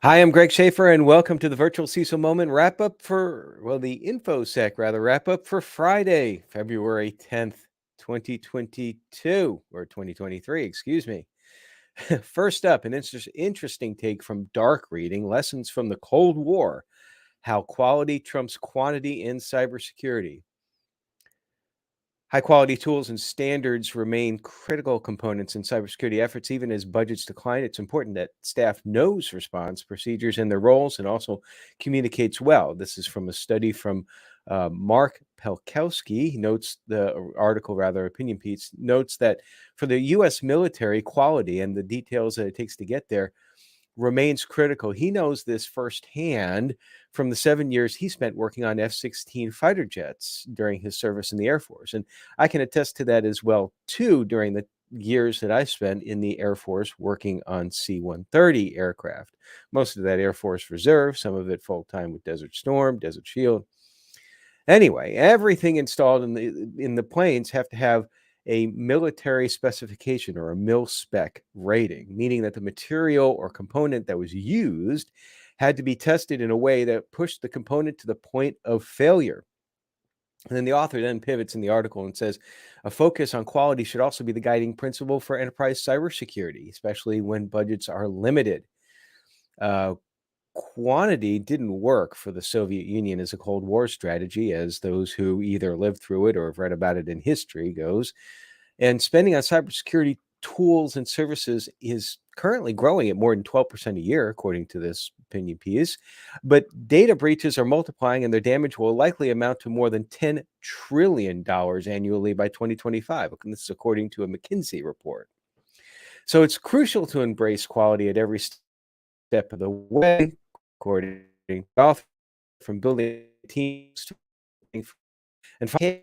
Hi, I'm Greg Schaefer, and welcome to the virtual CISO moment wrap up for, the Infosec rather, wrap up for Friday, February 10th, 2022, or 2023, excuse me. First up, an interesting take from Dark Reading Lessons from the Cold War: How Quality Trumps Quantity in Cybersecurity. High quality tools and standards remain critical components in cybersecurity efforts, even as budgets decline. It's important that staff knows response procedures and their roles and also communicates well. This is from a study from Mark Pelkowski. He notes the article, rather, opinion piece, notes that for the U.S. military, quality and the details that it takes to get there remains critical. He knows this firsthand from the 7 years he spent working on F-16 fighter jets during his service in the Air Force. And I can attest to that as well, too, during the years that I spent in the Air Force working on C-130 aircraft. Most of that Air Force Reserve, some of it full-time with Desert Storm, Desert Shield. Anyway, everything installed in the planes have to have a military specification or a mil spec rating, meaning that the material or component that was used had to be tested in a way that pushed the component to the point of failure. And then the author then pivots in the article and says a focus on quality should also be the guiding principle for enterprise cybersecurity, especially when budgets are limited. Uh, Quantity didn't work for the Soviet Union as a Cold War strategy, as those who either lived through it or have read about it in history goes. And spending on cybersecurity tools and services is currently growing at more than 12% a year, according to this opinion piece. But data breaches are multiplying, and their damage will likely amount to more than $10 trillion annually by 2025. And this is according to a McKinsey report. So it's crucial to embrace quality at every step of the way, according to the author, from building teams to and find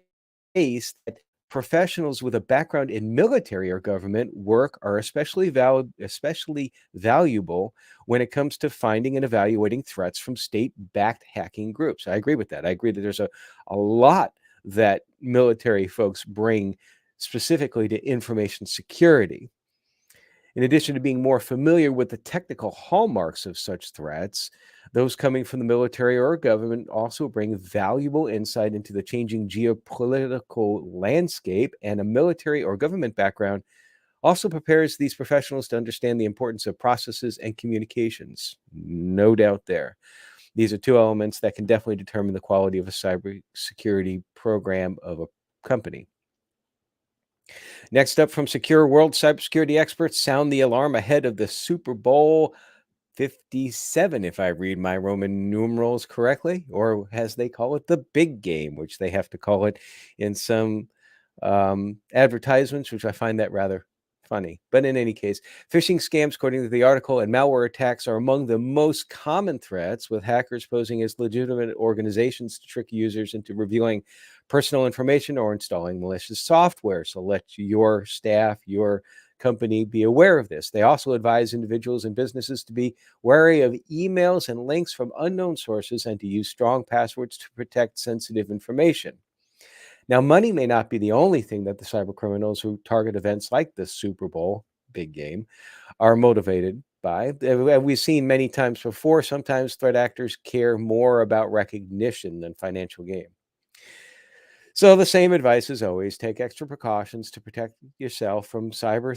case that professionals with a background in military or government work are especially valuable when it comes to finding and evaluating threats from state-backed hacking groups. I agree with that. I agree that there's a lot that military folks bring specifically to information security. In addition to being more familiar with the technical hallmarks of such threats, those coming from the military or government also bring valuable insight into the changing geopolitical landscape, and a military or government background also prepares these professionals to understand the importance of processes and communications. No doubt there. These are two elements that can definitely determine the quality of a cybersecurity program of a company. Next up, from Secure World, cybersecurity experts sound the alarm ahead of the Super Bowl 57, if I read my Roman numerals correctly, or as they call it, the big game, which they have to call it in some advertisements, which I find that rather funny. But in any case, phishing scams, according to the article, and malware attacks are among the most common threats, with hackers posing as legitimate organizations to trick users into revealing personal information or installing malicious software. So let your staff, your company be aware of this. They also advise individuals and businesses to be wary of emails and links from unknown sources and to use strong passwords to protect sensitive information. Now, money may not be the only thing that the cyber criminals who target events like the Super Bowl, big game, are motivated by. We've seen many times before, sometimes threat actors care more about recognition than financial gain. So the same advice as always: take extra precautions to protect yourself from cyber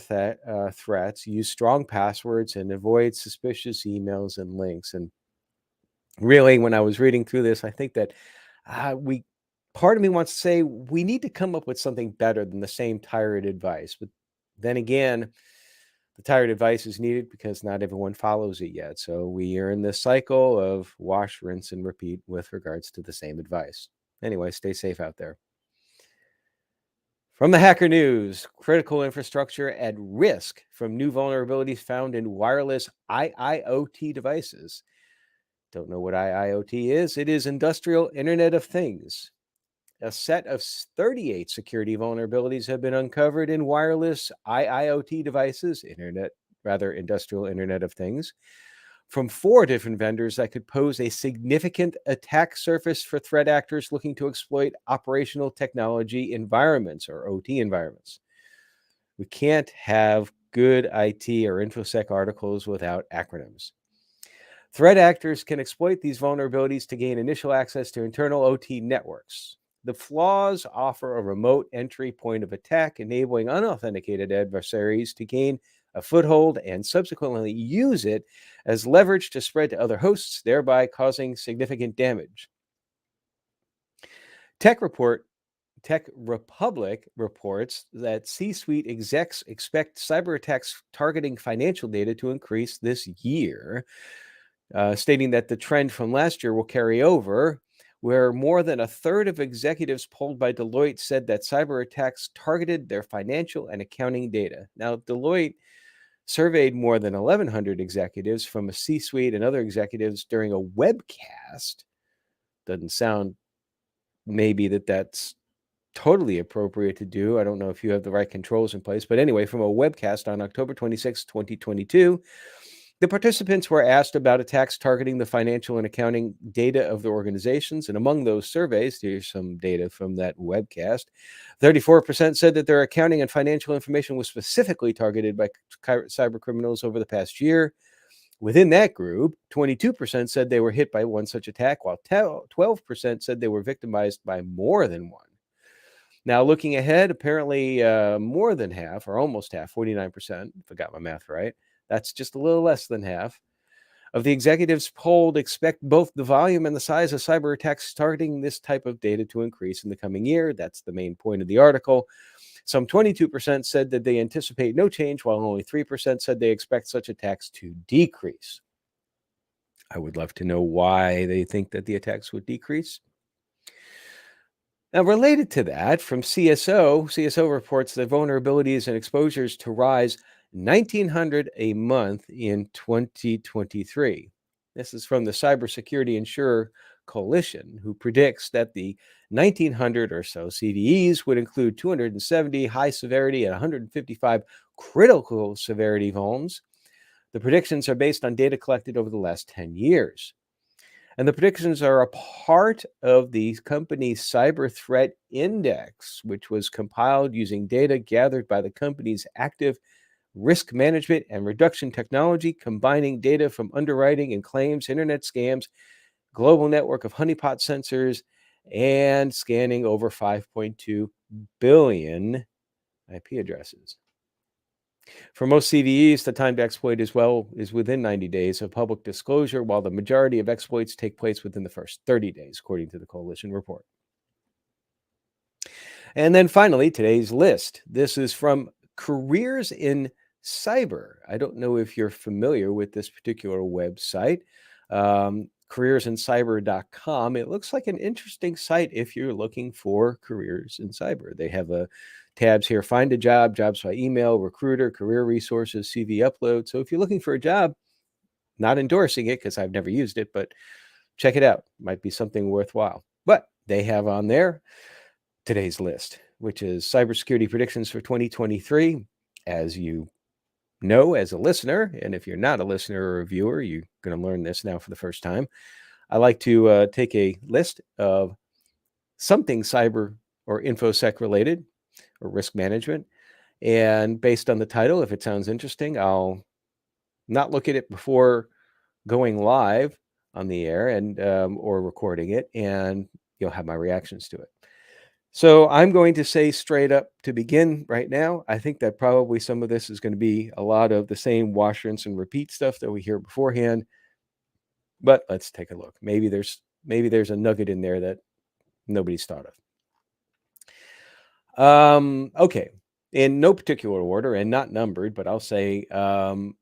threats, use strong passwords, and avoid suspicious emails and links. And really, when I was reading through this, I think that we part of me wants to say we need to come up with something better than the same tired advice. But then again, the tired advice is needed because not everyone follows it yet. So we are in this cycle of wash, rinse, and repeat with regards to the same advice. Anyway, stay safe out there. From the Hacker News, critical infrastructure at risk from new vulnerabilities found in wireless IIoT devices. Don't know what IIoT is? It is Industrial Internet of Things. A set of 38 security vulnerabilities have been uncovered in wireless IIoT devices, Industrial Internet of Things, from 4 different vendors that could pose a significant attack surface for threat actors looking to exploit operational technology environments, or OT environments. We can't have good IT or InfoSec articles without acronyms. Threat actors can exploit these vulnerabilities to gain initial access to internal OT networks. The flaws offer a remote entry point of attack, enabling unauthenticated adversaries to gain a foothold and subsequently use it as leverage to spread to other hosts, thereby causing significant damage. Tech Report Tech Republic reports that C suite execs expect cyber attacks targeting financial data to increase this year, stating that the trend from last year will carry over, where more than a third of executives polled by Deloitte said that cyber attacks targeted their financial and accounting data. Now, Deloitte surveyed more than 1,100 executives from a C suite and other executives during a webcast. Doesn't sound maybe that's totally appropriate to do. I don't know if you have the right controls in place, but anyway, from a webcast on October 26, 2022, the participants were asked about attacks targeting the financial and accounting data of the organizations. And among those surveys, here's some data from that webcast. 34% said that their accounting and financial information was specifically targeted by cyber criminals over the past year. Within that group, 22% said they were hit by one such attack, while 12% said they were victimized by more than one. Now, looking ahead, apparently more than half, or almost half, 49%, if I got my math right, that's just a little less than half, of the executives polled expect both the volume and the size of cyber attacks targeting this type of data to increase in the coming year. That's the main point of the article. Some 22% said that they anticipate no change, while only 3% said they expect such attacks to decrease. I would love to know why they think that the attacks would decrease. Now, related to that, from CSO reports that vulnerabilities and exposures to rise 1,900 a month in 2023. This is from the Cybersecurity Insurer Coalition, who predicts that the 1,900 or so CVEs would include 270 high severity and 155 critical severity vulns. The predictions are based on data collected over the last 10 years. And the predictions are a part of the company's cyber threat index, which was compiled using data gathered by the company's active risk management and reduction technology, combining data from underwriting and claims, internet scams, global network of honeypot sensors, and scanning over 5.2 billion IP addresses. For most CVEs, the time to exploit is within 90 days of public disclosure, while the majority of exploits take place within the first 30 days, according to the coalition report. And then finally, today's list. This is from Careers in Cyber. I don't know if you're familiar with this particular website, careersincyber.com. It looks like an interesting site if you're looking for careers in cyber. They have tabs here: find a job, jobs by email, recruiter, career resources, CV upload. So if you're looking for a job, not endorsing it because I've never used it, but check it out. Might be something worthwhile. But they have on there today's list, which is cybersecurity predictions for 2023. As you know, as a listener, and if you're not a listener or a viewer, you're going to learn this now for the first time. I like to take a list of something cyber or infosec related or risk management, and based on the title, if it sounds interesting, I'll not look at it before going live on the air and or recording it, and you'll have my reactions to it. So I'm going to say straight up to begin right now, I think that probably some of this is going to be a lot of the same wash, rinse, and repeat stuff that we hear beforehand. But let's take a look. Maybe there's a nugget in there that nobody's thought of. Okay. In no particular order and not numbered, but I'll say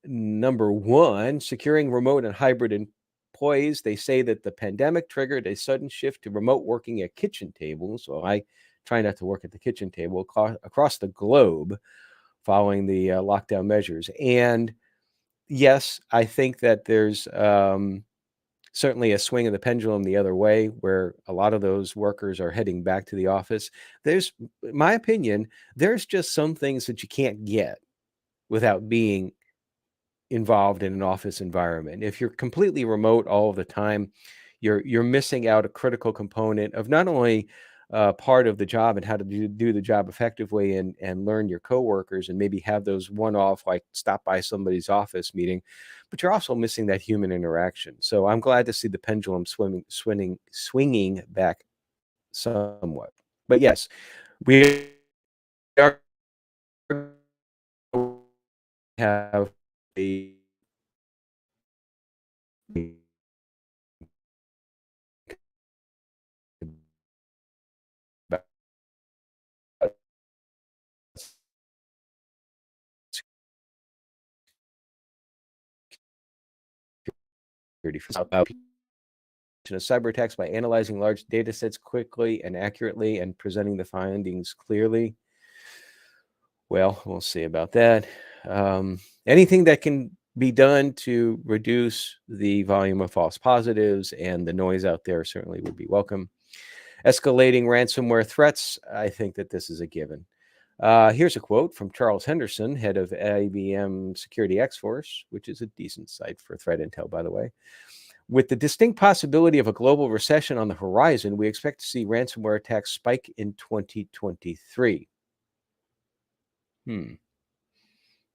number one, securing remote and hybrid employees. They say that the pandemic triggered a sudden shift to remote working at kitchen tables. So I try not to work at the kitchen table across the globe following the lockdown measures. And yes, I think that there's certainly a swing of the pendulum the other way, where a lot of those workers are heading back to the office. There's, in my opinion, there's just some things that you can't get without being involved in an office environment. If you're completely remote all of the time, you're missing out a critical component of not only part of the job and how to do the job effectively, and learn your coworkers, and maybe have those one-off, like stop by somebody's office meeting, but you're also missing that human interaction. So I'm glad to see the pendulum swinging back somewhat. But yes, we are have a security of cyber attacks by analyzing large data sets quickly and accurately and presenting the findings clearly. Well, we'll see about that. Anything that can be done to reduce the volume of false positives and the noise out there certainly would be welcome. Escalating ransomware threats, I think that this is a given. Here's a quote from Charles Henderson, head of IBM Security X-Force, which is a decent site for threat intel, by the way. With the distinct possibility of a global recession on the horizon, we expect to see ransomware attacks spike in 2023.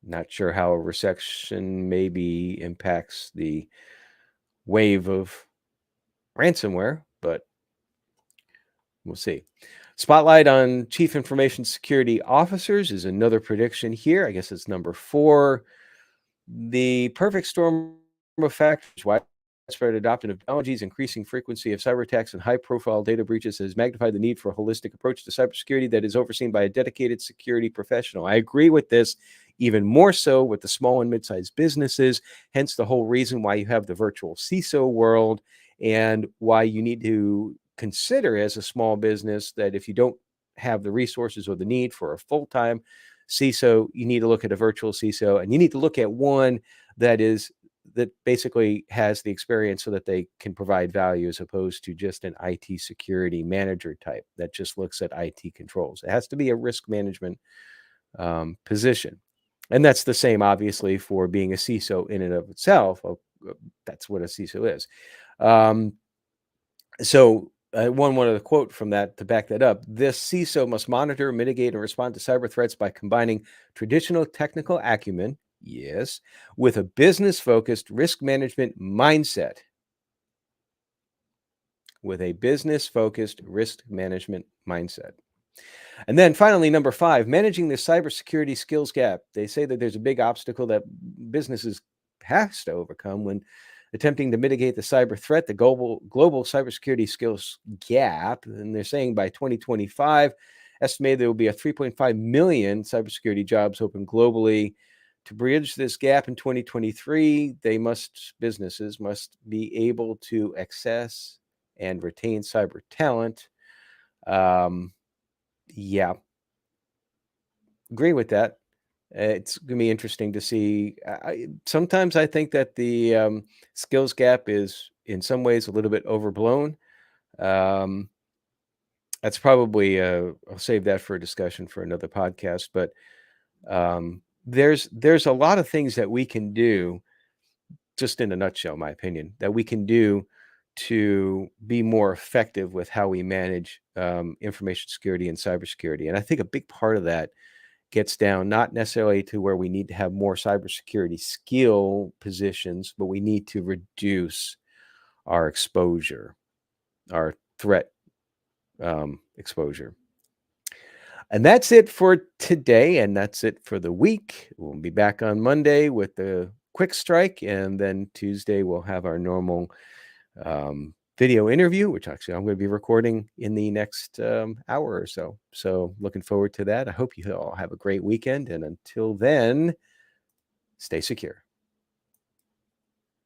Not sure how a recession maybe impacts the wave of ransomware, but we'll see. Spotlight on chief information security officers is another prediction here. I guess it's number 4. The perfect storm of factors, widespread adoption of technologies, increasing frequency of cyber attacks, and high-profile data breaches has magnified the need for a holistic approach to cybersecurity that is overseen by a dedicated security professional. I agree with this, even more so with the small and mid-sized businesses, hence the whole reason why you have the virtual CISO world, and why you need to consider as a small business that if you don't have the resources or the need for a full-time CISO, you need to look at a virtual CISO, and you need to look at one that basically has the experience so that they can provide value, as opposed to just an IT security manager type that just looks at IT controls. It has to be a risk management position. And that's the same, obviously, for being a CISO in and of itself. That's what a CISO is. So one other quote from that to back that up. This CISO must monitor, mitigate, and respond to cyber threats by combining traditional technical acumen, yes, with a business-focused risk management mindset. With a business-focused risk management mindset. And then finally, number 5, managing the cybersecurity skills gap. They say that there's a big obstacle that businesses have to overcome when attempting to mitigate the cyber threat, the global cybersecurity skills gap. And they're saying by 2025, estimated there will be a 3.5 million cybersecurity jobs open globally. To bridge this gap in 2023, businesses must be able to access and retain cyber talent. Yeah, agree with that. It's going to be interesting to see. Sometimes I think that the skills gap is in some ways a little bit overblown. That's probably, I'll save that for a discussion for another podcast. But there's a lot of things that we can do, just in a nutshell, my opinion, that we can do to be more effective with how we manage information security and cybersecurity. And I think a big part of that gets down not necessarily to where we need to have more cybersecurity skill positions, but we need to reduce our exposure, our threat exposure. And that's it for today, and that's it for the week. We'll be back on Monday with the quick strike, and then Tuesday we'll have our normal video interview, which actually I'm going to be recording in the next hour or so. So looking forward to that. I hope you all have a great weekend, and until then, stay secure.